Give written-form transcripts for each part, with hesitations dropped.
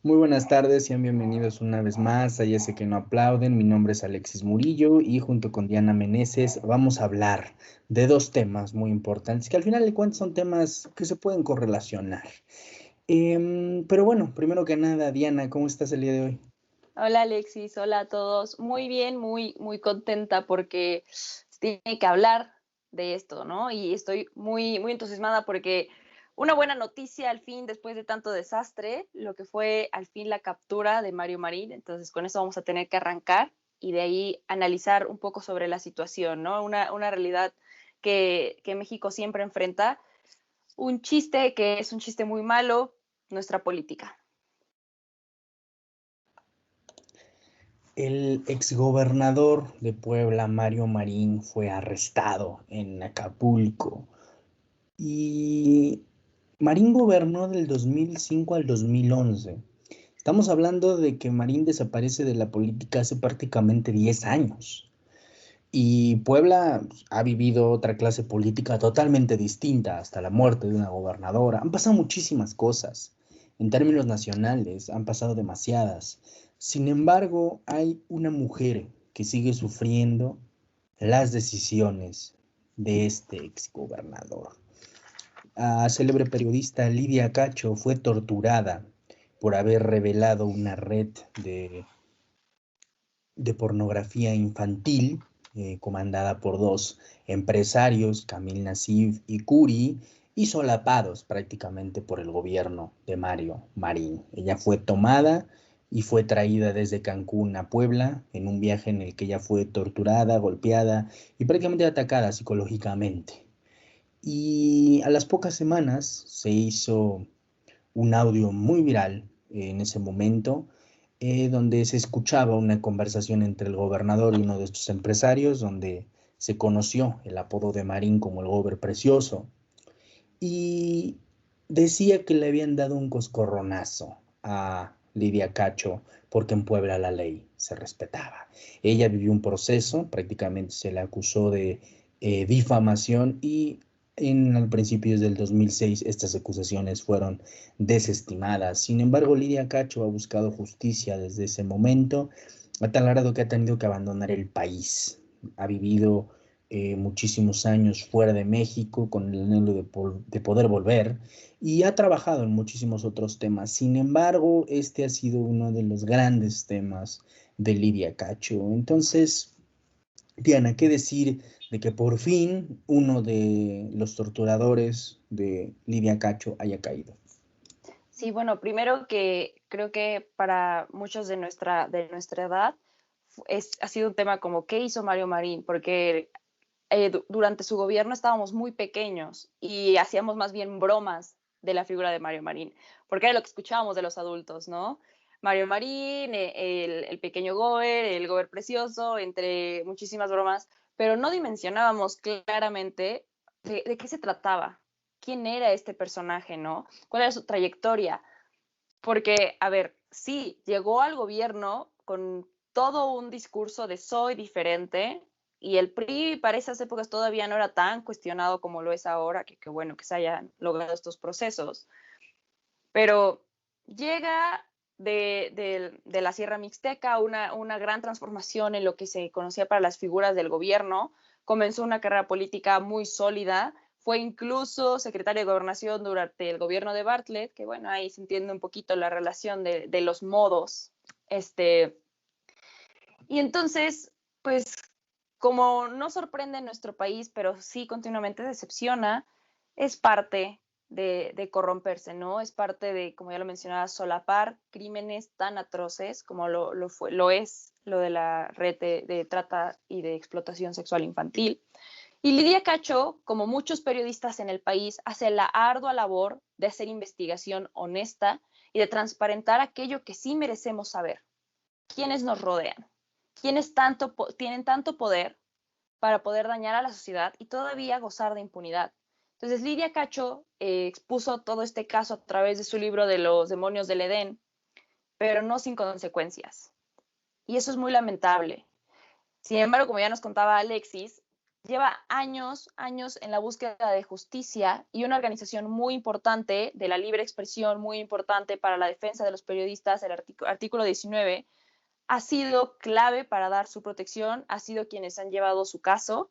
Muy buenas tardes, sean bienvenidos una vez más a Ya sé que no aplauden. Mi nombre es Alexis Murillo y junto con Diana Meneses vamos a hablar de dos temas muy importantes que al final de cuentas son temas que se pueden correlacionar. Pero bueno, primero que nada, Diana, ¿cómo estás el día de hoy? Hola Alexis, hola a todos. Muy bien, muy contenta porque se tiene que hablar de esto, ¿no? Y estoy muy entusiasmada porque una buena noticia al fin, después de tanto desastre, lo que fue al fin la captura de Mario Marín. Entonces con eso vamos a tener que arrancar y de ahí analizar un poco sobre la situación, ¿no? Una realidad que México siempre enfrenta. Un chiste que es un chiste muy malo, nuestra política. El exgobernador de Puebla, Mario Marín, fue arrestado en Acapulco y Marín gobernó del 2005 al 2011. Estamos hablando de que Marín desaparece de la política hace prácticamente 10 años. Y Puebla ha vivido otra clase política totalmente distinta hasta la muerte de una gobernadora. Han pasado muchísimas cosas. En términos nacionales, han pasado demasiadas. Sin embargo, hay una mujer que sigue sufriendo las decisiones de este exgobernador. La célebre periodista Lidia Cacho fue torturada por haber revelado una red de pornografía infantil comandada por dos empresarios, Camil Nassif y Curi, y solapados prácticamente por el gobierno de Mario Marín. Ella fue tomada y fue traída desde Cancún a Puebla en un viaje en el que ella fue torturada, golpeada y prácticamente atacada psicológicamente. Y a las pocas semanas se hizo un audio muy viral en ese momento, donde se escuchaba una conversación entre el gobernador y uno de estos empresarios, donde se conoció el apodo de Marín como el Gober Precioso, y decía que le habían dado un coscorronazo a Lidia Cacho porque en Puebla la ley se respetaba. Ella vivió un proceso, prácticamente se le acusó de difamación y al principios del 2006 estas acusaciones fueron desestimadas. Sin embargo, Lidia Cacho ha buscado justicia desde ese momento, a tal grado que ha tenido que abandonar el país. Ha vivido muchísimos años fuera de México con el anhelo de poder volver y ha trabajado en muchísimos otros temas. Sin embargo, este ha sido uno de los grandes temas de Lidia Cacho. Entonces, Diana, ¿qué decir de que por fin uno de los torturadores de Lidia Cacho haya caído? Sí, bueno, primero que creo que para muchos de nuestra edad ha sido un tema como ¿qué hizo Mario Marín? Porque durante su gobierno estábamos muy pequeños y hacíamos más bien bromas de la figura de Mario Marín, porque era lo que escuchábamos de los adultos, ¿no? Mario Marín, el pequeño Gober, el Gober precioso, entre muchísimas bromas, pero no dimensionábamos claramente de qué se trataba, quién era este personaje, ¿no? ¿Cuál era su trayectoria? Porque, a ver, sí, llegó al gobierno con todo un discurso de soy diferente, y el PRI para esas épocas todavía no era tan cuestionado como lo es ahora, que bueno que se hayan logrado estos procesos. Pero llega de la Sierra Mixteca una gran transformación en lo que se conocía para las figuras del gobierno, comenzó una carrera política muy sólida, fue incluso secretario de Gobernación durante el gobierno de Bartlett, que bueno, ahí se entiende un poquito la relación de los modos. Y entonces, pues, como no sorprende en nuestro país, pero sí continuamente decepciona, es parte de corromperse, ¿no? Es parte de, como ya lo mencionaba, solapar crímenes tan atroces como lo es lo de la red de trata y de explotación sexual infantil. Y Lidia Cacho, como muchos periodistas en el país, hace la ardua labor de hacer investigación honesta y de transparentar aquello que sí merecemos saber. ¿Quiénes nos rodean? ¿Quiénes tienen tanto poder para poder dañar a la sociedad y todavía gozar de impunidad? Entonces, Lidia Cacho expuso todo este caso a través de su libro de los demonios del Edén, pero no sin consecuencias. Y eso es muy lamentable. Sin embargo, como ya nos contaba Alexis, lleva años, años en la búsqueda de justicia y una organización muy importante de la libre expresión, muy importante para la defensa de los periodistas, el artículo 19, ha sido clave para dar su protección, ha sido quienes han llevado su caso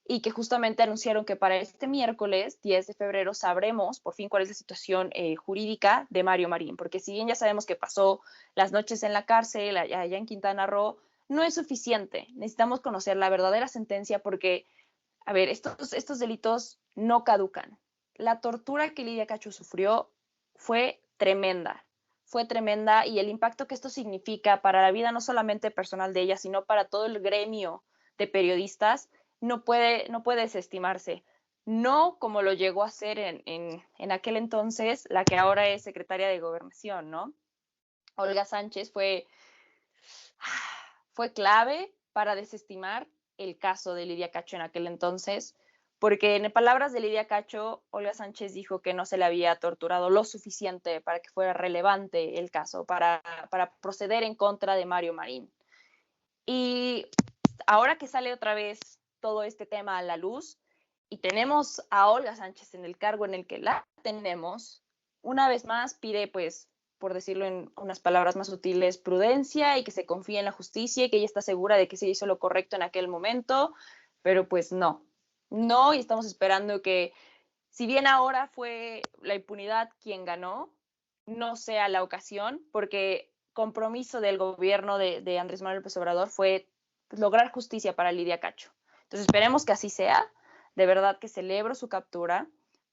y que justamente anunciaron que para este miércoles 10 de febrero sabremos por fin cuál es la situación jurídica de Mario Marín, porque si bien ya sabemos que pasó las noches en la cárcel allá en Quintana Roo, no es suficiente. Necesitamos conocer la verdadera sentencia porque, a ver, estos delitos no caducan. La tortura que Lidia Cacho sufrió fue tremenda y el impacto que esto significa para la vida no solamente personal de ella, sino para todo el gremio de periodistas, no puede desestimarse. No como lo llegó a hacer en aquel entonces la que ahora es secretaria de Gobernación, ¿no? Olga Sánchez fue clave para desestimar el caso de Lidia Cacho en aquel entonces, porque en palabras de Lidia Cacho, Olga Sánchez dijo que no se le había torturado lo suficiente para que fuera relevante el caso, para proceder en contra de Mario Marín. Y ahora que sale otra vez todo este tema a la luz y tenemos a Olga Sánchez en el cargo en el que la tenemos, una vez más pide, pues, por decirlo en unas palabras más sutiles, prudencia y que se confíe en la justicia y que ella está segura de que se hizo lo correcto en aquel momento, pero pues no, y estamos esperando que, si bien ahora fue la impunidad quien ganó, no sea la ocasión, porque compromiso del gobierno de Andrés Manuel López Obrador fue lograr justicia para Lidia Cacho. Entonces esperemos que así sea, de verdad que celebro su captura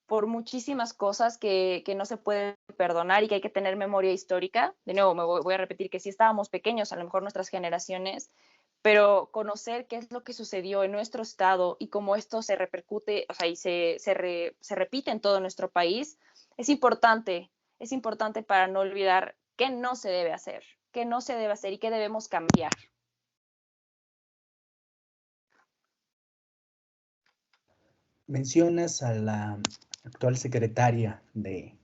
por muchísimas cosas que no se pueden perdonar y que hay que tener memoria histórica. De nuevo, voy a repetir que sí estábamos pequeños, a lo mejor nuestras generaciones, pero conocer qué es lo que sucedió en nuestro estado y cómo esto se repercute, o sea, y se repite en todo nuestro país, es importante para no olvidar qué no se debe hacer, qué no se debe hacer y qué debemos cambiar. Mencionas a la actual secretaria de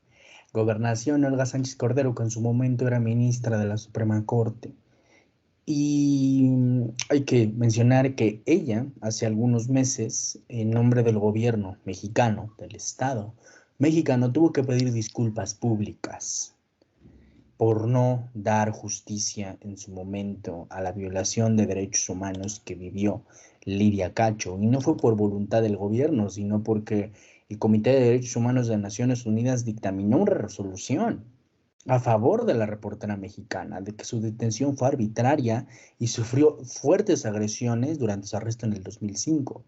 Gobernación, Olga Sánchez Cordero, que en su momento era ministra de la Suprema Corte. Y hay que mencionar que ella, hace algunos meses, en nombre del gobierno mexicano, del Estado mexicano, tuvo que pedir disculpas públicas por no dar justicia en su momento a la violación de derechos humanos que vivió Lidia Cacho. Y no fue por voluntad del gobierno, sino porque el Comité de Derechos Humanos de Naciones Unidas dictaminó una resolución a favor de la reportera mexicana, de que su detención fue arbitraria y sufrió fuertes agresiones durante su arresto en el 2005.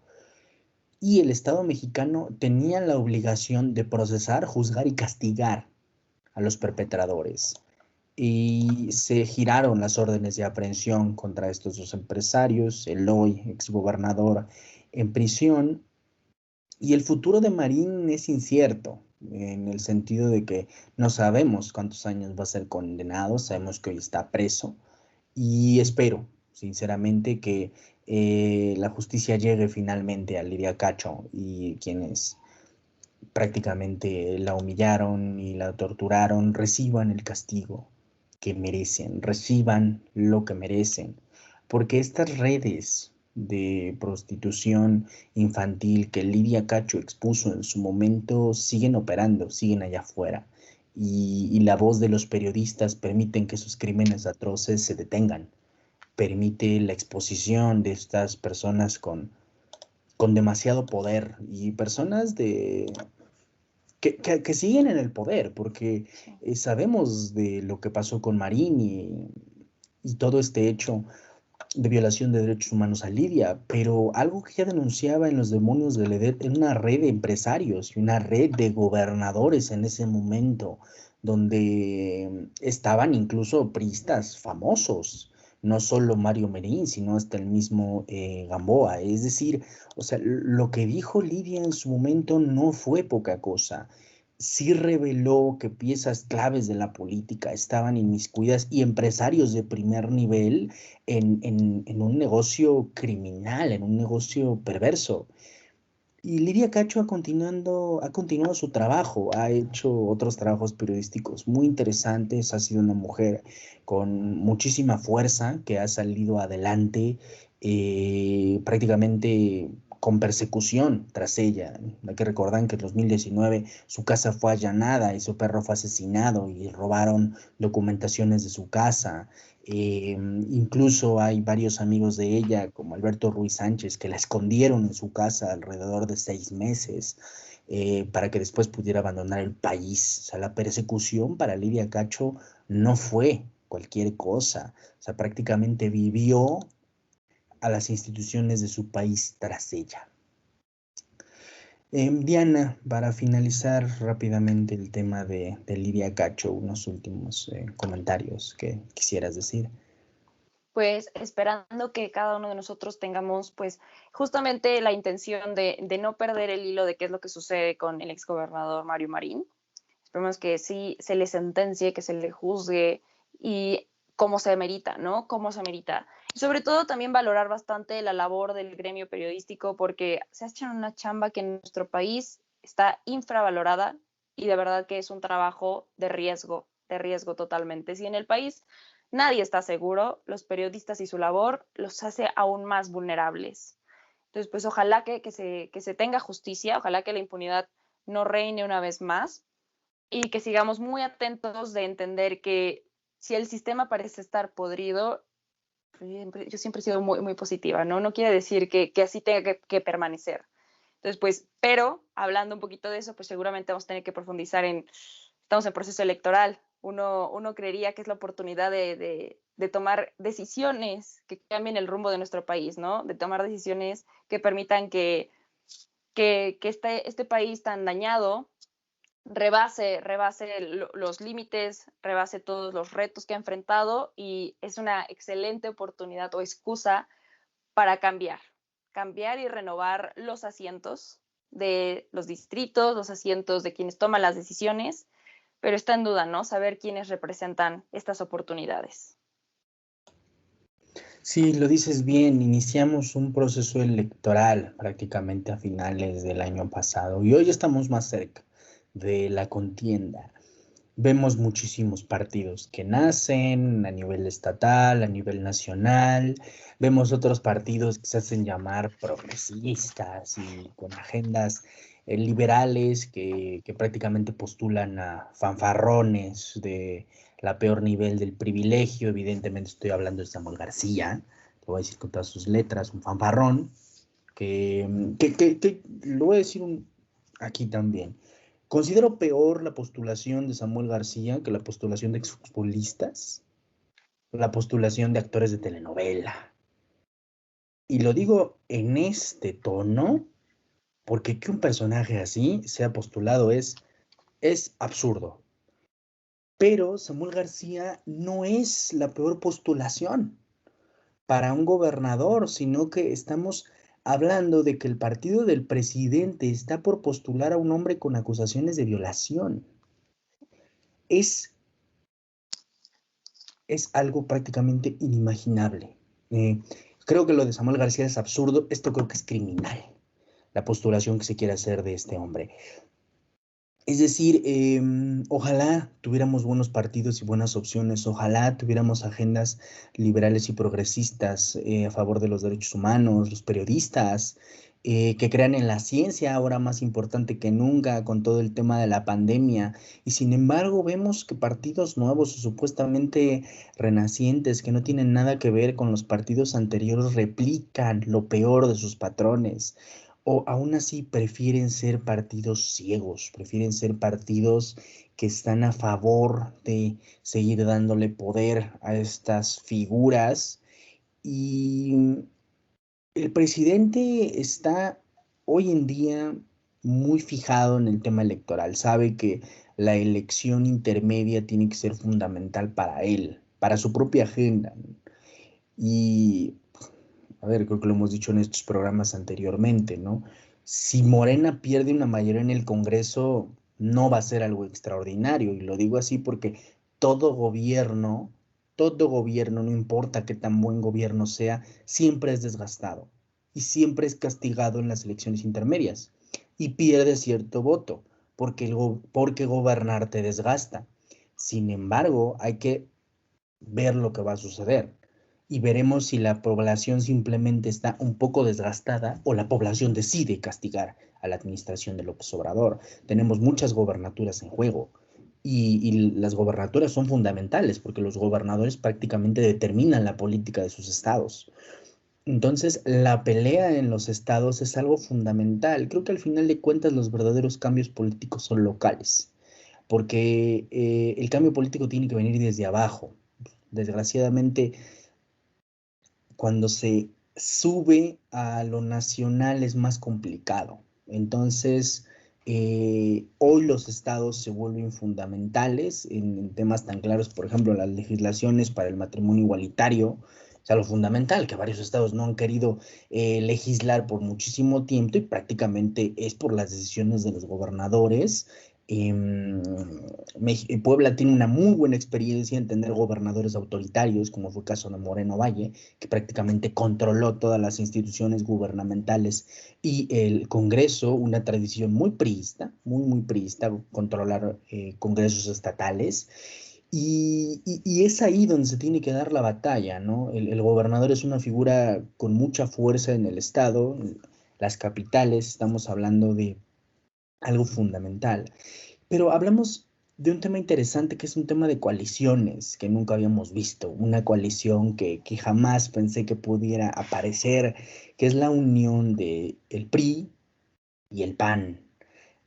Y el Estado mexicano tenía la obligación de procesar, juzgar y castigar a los perpetradores. Y se giraron las órdenes de aprehensión contra estos dos empresarios, el hoy exgobernador en prisión, y el futuro de Marín es incierto, en el sentido de que no sabemos cuántos años va a ser condenado, sabemos que hoy está preso, y espero, sinceramente, que la justicia llegue finalmente a Lidia Cacho y quienes prácticamente la humillaron y la torturaron, reciban el castigo que merecen, reciban lo que merecen, porque estas redes de prostitución infantil que Lidia Cacho expuso en su momento siguen operando, siguen allá afuera, y la voz de los periodistas permiten que sus crímenes atroces se detengan, permite la exposición de estas personas con demasiado poder y personas que siguen en el poder, porque sabemos de lo que pasó con Marín y todo este hecho de violación de derechos humanos a Lidia, pero algo que ya denunciaba en los demonios del Edén era una red de empresarios y una red de gobernadores en ese momento, donde estaban incluso priistas famosos, no solo Mario Merín, sino hasta el mismo Gamboa. Es decir, o sea, lo que dijo Lidia en su momento no fue poca cosa. Sí reveló que piezas claves de la política estaban inmiscuidas y empresarios de primer nivel en un negocio criminal, en un negocio perverso. Y Lidia Cacho ha continuado su trabajo, ha hecho otros trabajos periodísticos muy interesantes, ha sido una mujer con muchísima fuerza que ha salido adelante prácticamente con persecución tras ella. Hay que recordar que en 2019 su casa fue allanada y su perro fue asesinado y robaron documentaciones de su casa. Incluso hay varios amigos de ella, como Alberto Ruiz Sánchez, que la escondieron en su casa alrededor de 6 meses para que después pudiera abandonar el país. O sea, la persecución para Lidia Cacho no fue cualquier cosa. O sea, prácticamente vivió a las instituciones de su país tras ella. Diana, para finalizar rápidamente el tema de Lidia Cacho, unos últimos comentarios que quisieras decir. Pues esperando que cada uno de nosotros tengamos pues justamente la intención de no perder el hilo de qué es lo que sucede con el exgobernador Mario Marín. Esperemos que sí se le sentencie, que se le juzgue y cómo se merita, ¿no? Cómo se merita. Y sobre todo también valorar bastante la labor del gremio periodístico porque se ha hecho una chamba que en nuestro país está infravalorada y de verdad que es un trabajo de riesgo totalmente. Si en el país nadie está seguro, los periodistas y su labor los hace aún más vulnerables. Entonces, pues ojalá que se tenga justicia, ojalá que la impunidad no reine una vez más y que sigamos muy atentos de entender que si el sistema parece estar podrido, yo siempre he sido muy, muy positiva, ¿no? No quiere decir que así tenga que permanecer. Entonces, pues, pero hablando un poquito de eso, pues seguramente vamos a tener que profundizar estamos en proceso electoral, uno creería que es la oportunidad de tomar decisiones que cambien el rumbo de nuestro país, ¿no? De tomar decisiones que permitan que este país tan dañado rebase los límites, rebase todos los retos que ha enfrentado y es una excelente oportunidad o excusa para cambiar y renovar los asientos de los distritos, los asientos de quienes toman las decisiones, pero está en duda, ¿no? Saber quiénes representan estas oportunidades. Sí, lo dices bien, iniciamos un proceso electoral prácticamente a finales del año pasado y hoy estamos más cerca de la contienda. Vemos muchísimos partidos que nacen a nivel estatal, a nivel nacional. Vemos otros partidos que se hacen llamar progresistas y con agendas liberales que prácticamente postulan a fanfarrones de la peor nivel del privilegio. Evidentemente estoy hablando de Samuel García, lo voy a decir con todas sus letras, un fanfarrón, que lo voy a decir aquí también. Considero peor la postulación de Samuel García que la postulación de exfutbolistas, la postulación de actores de telenovela. Y lo digo en este tono porque que un personaje así sea postulado es absurdo. Pero Samuel García no es la peor postulación para un gobernador, sino que estamos hablando de que el partido del presidente está por postular a un hombre con acusaciones de violación. Es algo prácticamente inimaginable. Creo que lo de Samuel García es absurdo, esto creo que es criminal, la postulación que se quiere hacer de este hombre. Es decir, ojalá tuviéramos buenos partidos y buenas opciones, ojalá tuviéramos agendas liberales y progresistas a favor de los derechos humanos, los periodistas, que crean en la ciencia, ahora más importante que nunca con todo el tema de la pandemia. Y sin embargo, vemos que partidos nuevos o supuestamente renacientes, que no tienen nada que ver con los partidos anteriores, replican lo peor de sus patrones o aún así prefieren ser partidos ciegos, prefieren ser partidos que están a favor de seguir dándole poder a estas figuras. Y el presidente está hoy en día muy fijado en el tema electoral, sabe que la elección intermedia tiene que ser fundamental para él, para su propia agenda. Y a ver, creo que lo hemos dicho en estos programas anteriormente, ¿no? Si Morena pierde una mayoría en el Congreso, no va a ser algo extraordinario. Y lo digo así porque todo gobierno, todo gobierno, no importa qué tan buen gobierno sea, siempre es desgastado y siempre es castigado en las elecciones intermedias y pierde cierto voto porque gobernar te desgasta. Sin embargo, hay que ver lo que va a suceder. y veremos si la población simplemente está un poco desgastada o la población decide castigar a la administración de López Obrador. Tenemos muchas gobernaturas en juego y las gobernaturas son fundamentales porque los gobernadores prácticamente determinan la política de sus estados. Entonces, la pelea en los estados es algo fundamental. Creo que al final de cuentas los verdaderos cambios políticos son locales, porque el cambio político tiene que venir desde abajo. Desgraciadamente, cuando se sube a lo nacional es más complicado. Entonces, hoy los estados se vuelven fundamentales en temas tan claros, por ejemplo, las legislaciones para el matrimonio igualitario. O sea, lo fundamental, que varios estados no han querido legislar por muchísimo tiempo y prácticamente es por las decisiones de los gobernadores. Em, Puebla tiene una muy buena experiencia en tener gobernadores autoritarios, como fue el caso de Moreno Valle, que prácticamente controló todas las instituciones gubernamentales y el Congreso, una tradición muy priista, muy priista, controlar congresos estatales. Y es ahí donde se tiene que dar la batalla, ¿no? El gobernador es una figura con mucha fuerza en el estado, en las capitales, estamos hablando de algo fundamental. Pero hablamos de un tema interesante que es un tema de coaliciones que nunca habíamos visto, una coalición que jamás pensé que pudiera aparecer, que es la unión de el PRI y el PAN.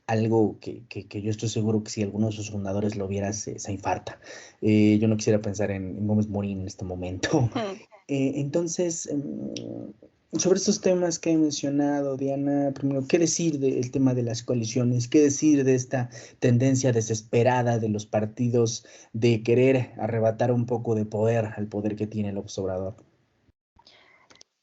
Algo que yo estoy seguro que si alguno de sus fundadores lo viera se infarta. Yo no quisiera pensar en Gómez Morín en este momento. Entonces, sobre estos temas que he mencionado, Diana, primero, ¿qué decir del tema de las coaliciones? ¿Qué decir de esta tendencia desesperada de los partidos de querer arrebatar un poco de poder al poder que tiene el Obrador?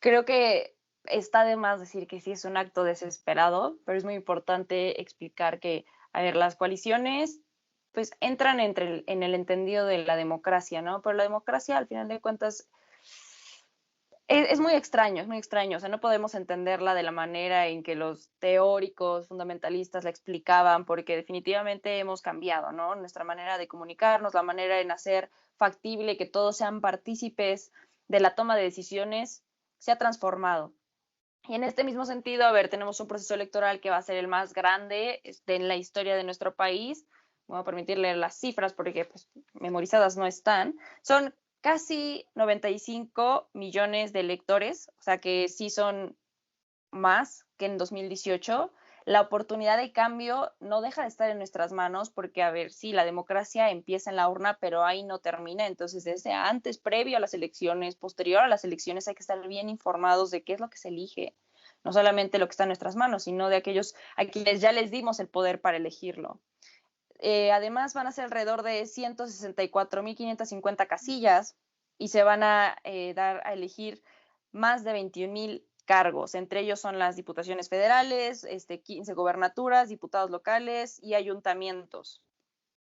Creo que está de más decir que sí es un acto desesperado, pero es muy importante explicar que, a ver, las coaliciones pues entran en el entendido de la democracia, ¿no? Pero la democracia, al final de cuentas, es muy extraño, es muy extraño. O sea, no podemos entenderla de la manera en que los teóricos fundamentalistas la explicaban, porque definitivamente hemos cambiado, ¿no? Nuestra manera de comunicarnos, la manera en hacer factible que todos sean partícipes de la toma de decisiones se ha transformado. Y en este mismo sentido, a ver, tenemos un proceso electoral que va a ser el más grande en la historia de nuestro país. Me voy a permitir leer las cifras porque pues, memorizadas no están. Son casi 95 millones de electores, o sea que sí son más que en 2018. La oportunidad de cambio no deja de estar en nuestras manos porque, a ver, sí, la democracia empieza en la urna, pero ahí no termina. Entonces, desde antes, previo a las elecciones, posterior a las elecciones, hay que estar bien informados de qué es lo que se elige. No solamente lo que está en nuestras manos, sino de aquellos a quienes ya les dimos el poder para elegirlo. Además, van a ser alrededor de 164.550 casillas y se van a dar a elegir más de 21,000 cargos. Entre ellos son las diputaciones federales, 15 gobernaturas, diputados locales y ayuntamientos.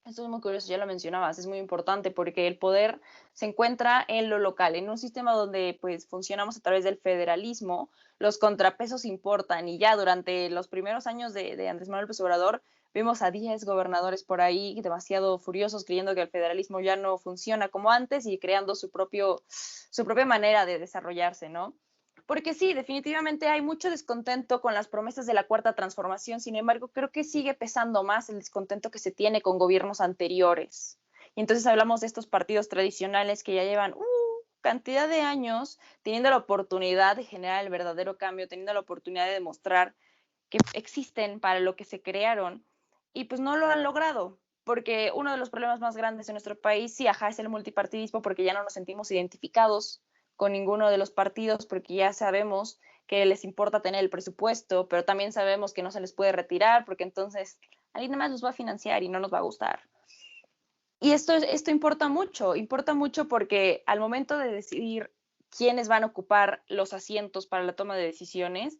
Esto es muy curioso, ya lo mencionabas, es muy importante porque el poder se encuentra en lo local, en un sistema donde pues funcionamos a través del federalismo, los contrapesos importan y ya durante los primeros años de Andrés Manuel López Obrador vimos a 10 gobernadores por ahí demasiado furiosos creyendo que el federalismo ya no funciona como antes y creando su propia manera de desarrollarse, ¿no? Porque sí, definitivamente hay mucho descontento con las promesas de la cuarta transformación, sin embargo, creo que sigue pesando más el descontento que se tiene con gobiernos anteriores. Y entonces hablamos de estos partidos tradicionales que ya llevan cantidad de años teniendo la oportunidad de generar el verdadero cambio, teniendo la oportunidad de demostrar que existen para lo que se crearon y pues no lo han logrado. Porque uno de los problemas más grandes de nuestro país, sí, ajá, es el multipartidismo, porque ya no nos sentimos identificados con ninguno de los partidos, porque ya sabemos que les importa tener el presupuesto, pero también sabemos que no se les puede retirar, porque entonces alguien más los va a financiar y no nos va a gustar. Y esto importa mucho porque al momento de decidir quiénes van a ocupar los asientos para la toma de decisiones,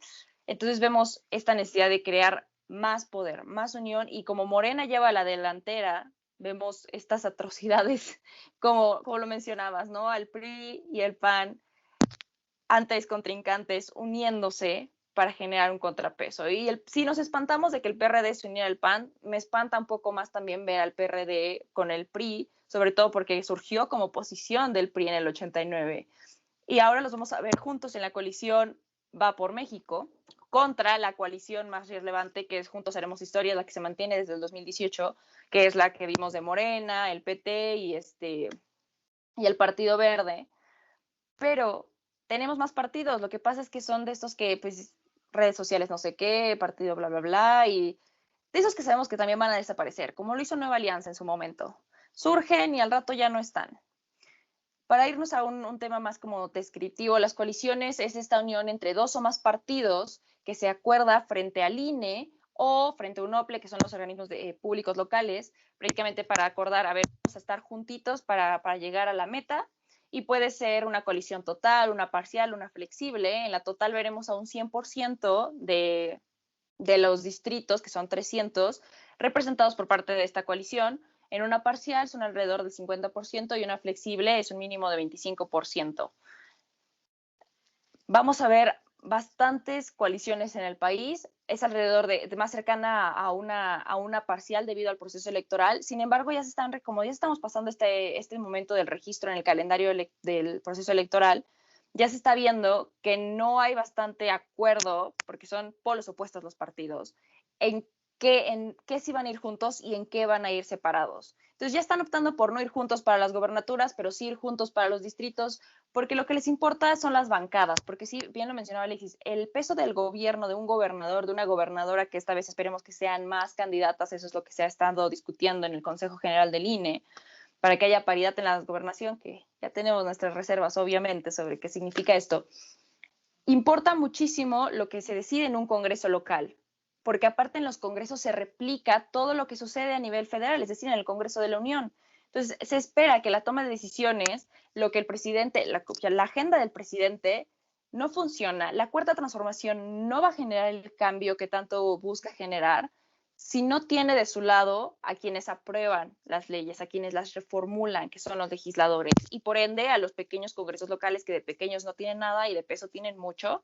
entonces vemos esta necesidad de crear más poder, más unión, y como Morena lleva la delantera, vemos estas atrocidades, como lo mencionabas, ¿no? Al PRI y el PAN, antes contrincantes, uniéndose para generar un contrapeso. Y si nos espantamos de que el PRD se uniera al PAN, me espanta un poco más también ver al PRD con el PRI, sobre todo porque surgió como oposición del PRI en el 89. y ahora los vamos a ver juntos en la coalición Va por México contra la coalición más relevante, que es Juntos Haremos Historia, la que se mantiene desde el 2018, que es la que vimos de Morena, el PT y el Partido Verde. Pero tenemos más partidos, lo que pasa es que son de estos que, pues, redes sociales no sé qué, partido bla, bla, bla, y de esos que sabemos que también van a desaparecer, como lo hizo Nueva Alianza en su momento. Surgen y al rato ya no están. Para irnos a un tema más como descriptivo, las coaliciones es esta unión entre dos o más partidos que se acuerda frente al INE o frente a un OPLE, que son los organismos públicos locales, prácticamente para acordar, a ver, vamos a estar juntitos para llegar a la meta, y puede ser una coalición total, una parcial, una flexible. En la total veremos a un 100% de los distritos, que son 300, representados por parte de esta coalición. En una parcial son alrededor del 50% y una flexible es un mínimo de 25%. Vamos a ver bastantes coaliciones en el país. Es alrededor de más cercana a una parcial debido al proceso electoral. Sin embargo, como ya estamos pasando este momento del registro en el calendario del proceso electoral, ya se está viendo que no hay bastante acuerdo, porque son polos opuestos los partidos, en qué sí van a ir juntos y en qué van a ir separados. Entonces ya están optando por no ir juntos para las gobernaturas, pero sí ir juntos para los distritos, porque lo que les importa son las bancadas, porque sí, bien lo mencionaba Alexis, el peso del gobierno, de un gobernador, de una gobernadora, que esta vez esperemos que sean más candidatas, eso es lo que se ha estado discutiendo en el Consejo General del INE, para que haya paridad en la gobernación, que ya tenemos nuestras reservas, obviamente, sobre qué significa esto. Importa muchísimo lo que se decide en un congreso local, porque aparte en los congresos se replica todo lo que sucede a nivel federal, es decir, en el Congreso de la Unión. Entonces, se espera que la toma de decisiones, lo que el presidente, la agenda del presidente no funciona, la cuarta transformación no va a generar el cambio que tanto busca generar si no tiene de su lado a quienes aprueban las leyes, a quienes las reformulan, que son los legisladores, y por ende a los pequeños congresos locales que de pequeños no tienen nada y de peso tienen mucho.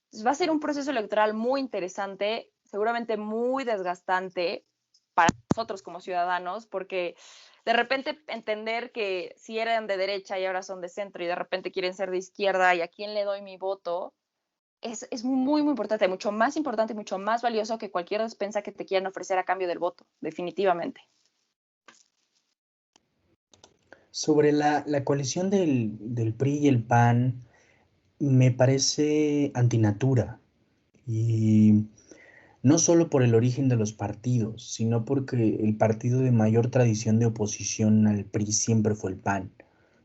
Entonces, va a ser un proceso electoral muy interesante, seguramente muy desgastante para nosotros como ciudadanos, porque de repente entender que si eran de derecha y ahora son de centro y de repente quieren ser de izquierda y a quién le doy mi voto, es muy, muy importante, mucho más importante y mucho más valioso que cualquier despensa que te quieran ofrecer a cambio del voto, definitivamente. Sobre la coalición del PRI y el PAN, me parece antinatura. Y no solo por el origen de los partidos, sino porque el partido de mayor tradición de oposición al PRI siempre fue el PAN.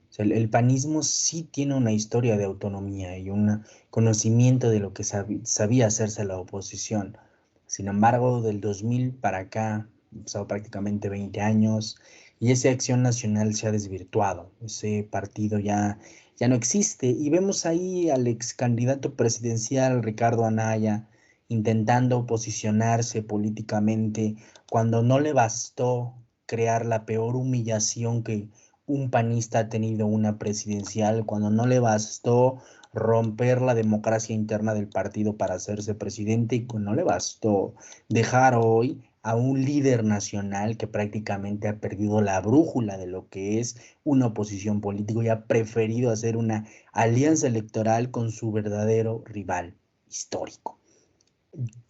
O sea, el panismo sí tiene una historia de autonomía y un conocimiento de lo que sabía hacerse la oposición. Sin embargo, del 2000 para acá, han pasado prácticamente 20 años y esa acción nacional se ha desvirtuado. Ese partido ya no existe y vemos ahí al ex candidato presidencial Ricardo Anaya intentando posicionarse políticamente cuando no le bastó crear la peor humillación que un panista ha tenido una presidencial, cuando no le bastó romper la democracia interna del partido para hacerse presidente y cuando no le bastó dejar hoy a un líder nacional que prácticamente ha perdido la brújula de lo que es una oposición política y ha preferido hacer una alianza electoral con su verdadero rival histórico.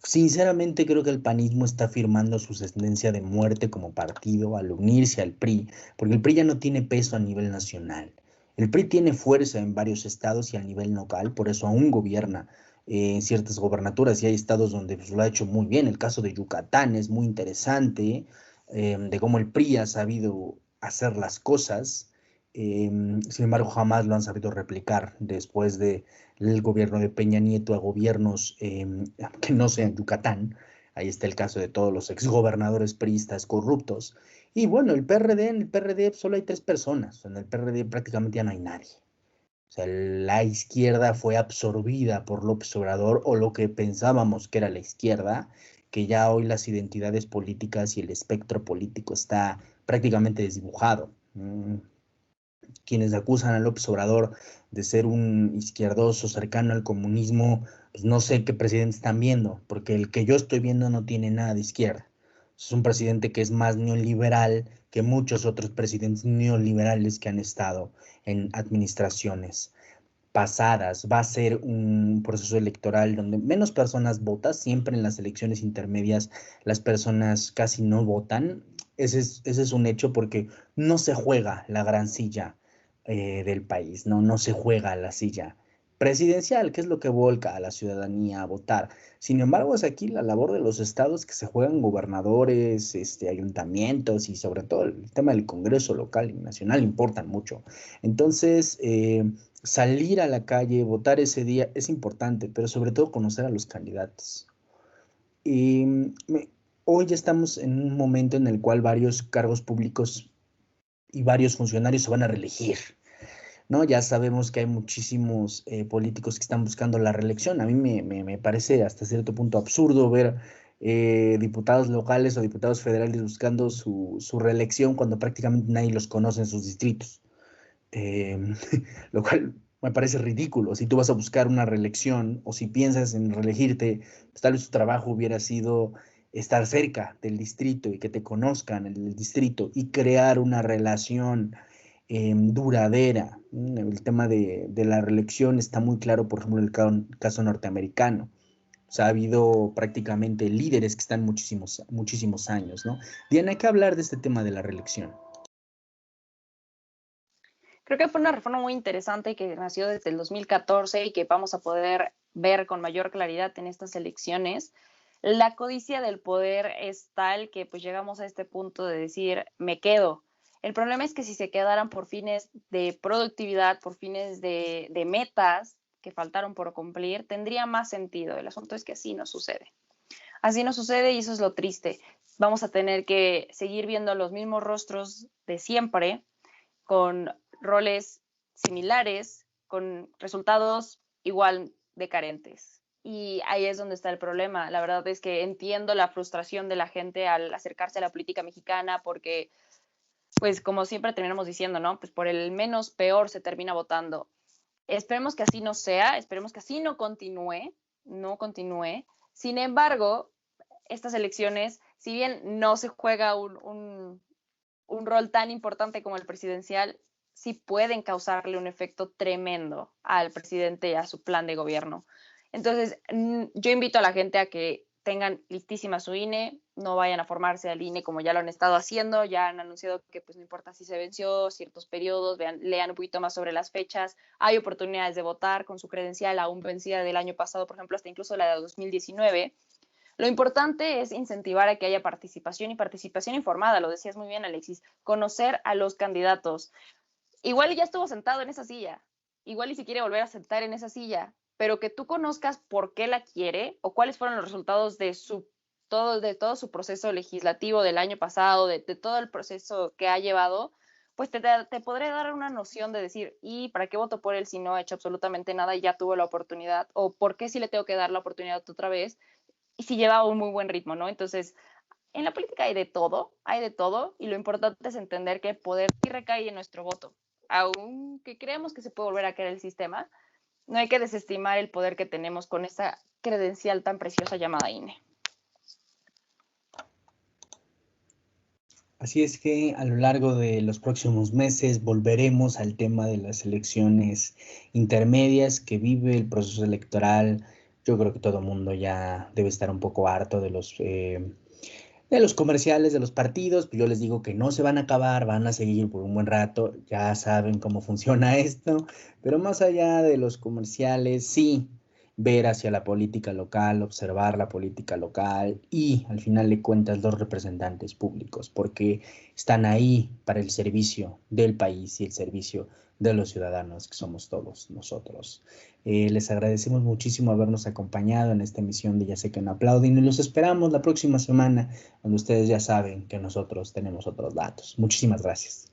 Sinceramente creo que el panismo está firmando su sentencia de muerte como partido al unirse al PRI, porque el PRI ya no tiene peso a nivel nacional. El PRI tiene fuerza en varios estados y a nivel local, por eso aún gobierna en ciertas gobernaturas y hay estados donde pues, lo ha hecho muy bien. El caso de Yucatán es muy interesante, de cómo el PRI ha sabido hacer las cosas. Sin embargo, jamás lo han sabido replicar después de el gobierno de Peña Nieto a gobiernos que no sean Yucatán. Ahí está el caso de todos los exgobernadores priistas corruptos. Y bueno, en el PRD solo hay tres personas. En el PRD prácticamente ya no hay nadie. O sea, la izquierda fue absorbida por López Obrador o lo que pensábamos que era la izquierda, que ya hoy las identidades políticas y el espectro político está prácticamente desdibujado. Quienes acusan a López Obrador de ser un izquierdoso cercano al comunismo, pues no sé qué presidente están viendo, porque el que yo estoy viendo no tiene nada de izquierda. Es un presidente que es más neoliberal que muchos otros presidentes neoliberales que han estado en administraciones. pasadas, va a ser un proceso electoral donde menos personas votan, siempre en las elecciones intermedias las personas casi no votan. Ese es un hecho porque no se juega la gran silla del país, no se juega la silla presidencial, que es lo que volca a la ciudadanía a votar. Sin embargo, es aquí la labor de los estados que se juegan gobernadores, ayuntamientos y sobre todo el tema del Congreso local y nacional importan mucho. Entonces, salir a la calle, votar ese día es importante, pero sobre todo conocer a los candidatos. Y hoy ya estamos en un momento en el cual varios cargos públicos y varios funcionarios se van a reelegir, ¿no? Ya sabemos que hay muchísimos políticos que están buscando la reelección. A mí me parece hasta cierto punto absurdo ver diputados locales o diputados federales buscando su reelección cuando prácticamente nadie los conoce en sus distritos. Eh, lo cual me parece ridículo. Si tú vas a buscar una reelección o si piensas en reelegirte, pues tal vez tu trabajo hubiera sido estar cerca del distrito y que te conozcan en el distrito y crear una relación duradera. El tema de la reelección está muy claro, por ejemplo, en el caso norteamericano. O sea, ha habido prácticamente líderes que están muchísimos, muchísimos años, ¿no? Diana, hay que hablar de este tema de la reelección. Creo que fue una reforma muy interesante que nació desde el 2014 y que vamos a poder ver con mayor claridad en estas elecciones. La codicia del poder es tal que pues llegamos a este punto de decir, me quedo. El problema es que si se quedaran por fines de productividad, por fines de metas que faltaron por cumplir, tendría más sentido. El asunto es que así no sucede. Así no sucede y eso es lo triste. Vamos a tener que seguir viendo los mismos rostros de siempre, con roles similares, con resultados igual de carentes. Y ahí es donde está el problema. La verdad es que entiendo la frustración de la gente al acercarse a la política mexicana porque, pues como siempre terminamos diciendo, ¿no? Pues por el menos peor se termina votando. Esperemos que así no sea, esperemos que así no continúe. Sin embargo, estas elecciones, si bien no se juega un rol tan importante como el presidencial, sí pueden causarle un efecto tremendo al presidente y a su plan de gobierno. Entonces, yo invito a la gente a que tengan listísima su INE, no vayan a formarse al INE como ya lo han estado haciendo, ya han anunciado que pues no importa si se venció, ciertos periodos, lean un poquito más sobre las fechas, hay oportunidades de votar con su credencial aún vencida del año pasado, por ejemplo, hasta incluso la de 2019. Lo importante es incentivar a que haya participación y participación informada, lo decías muy bien, Alexis, conocer a los candidatos. Igual ya estuvo sentado en esa silla, igual y si quiere volver a sentar en esa silla, pero que tú conozcas por qué la quiere o cuáles fueron los resultados de todo su proceso legislativo del año pasado, de todo el proceso que ha llevado, pues te podré dar una noción de decir, ¿y para qué voto por él si no ha hecho absolutamente nada y ya tuvo la oportunidad? ¿O por qué sí le tengo que dar la oportunidad otra vez? Y si lleva un muy buen ritmo, ¿no? Entonces, en la política hay de todo, y lo importante es entender que el poder sí recae en nuestro voto. Aunque creemos que se puede volver a crear el sistema, no hay que desestimar el poder que tenemos con esa credencial tan preciosa llamada INE. Así es que a lo largo de los próximos meses volveremos al tema de las elecciones intermedias que vive el proceso electoral. Yo creo que todo el mundo ya debe estar un poco harto de los comerciales de los partidos. Pues yo les digo que no se van a acabar, van a seguir por un buen rato. Ya saben cómo funciona esto. Pero más allá de los comerciales, sí, ver hacia la política local, observar la política local y al final de cuentas los representantes públicos, porque están ahí para el servicio del país y el servicio de los ciudadanos que somos todos nosotros. Les agradecemos muchísimo habernos acompañado en esta emisión de Ya sé que no aplauden y los esperamos la próxima semana, donde ustedes ya saben que nosotros tenemos otros datos. Muchísimas gracias.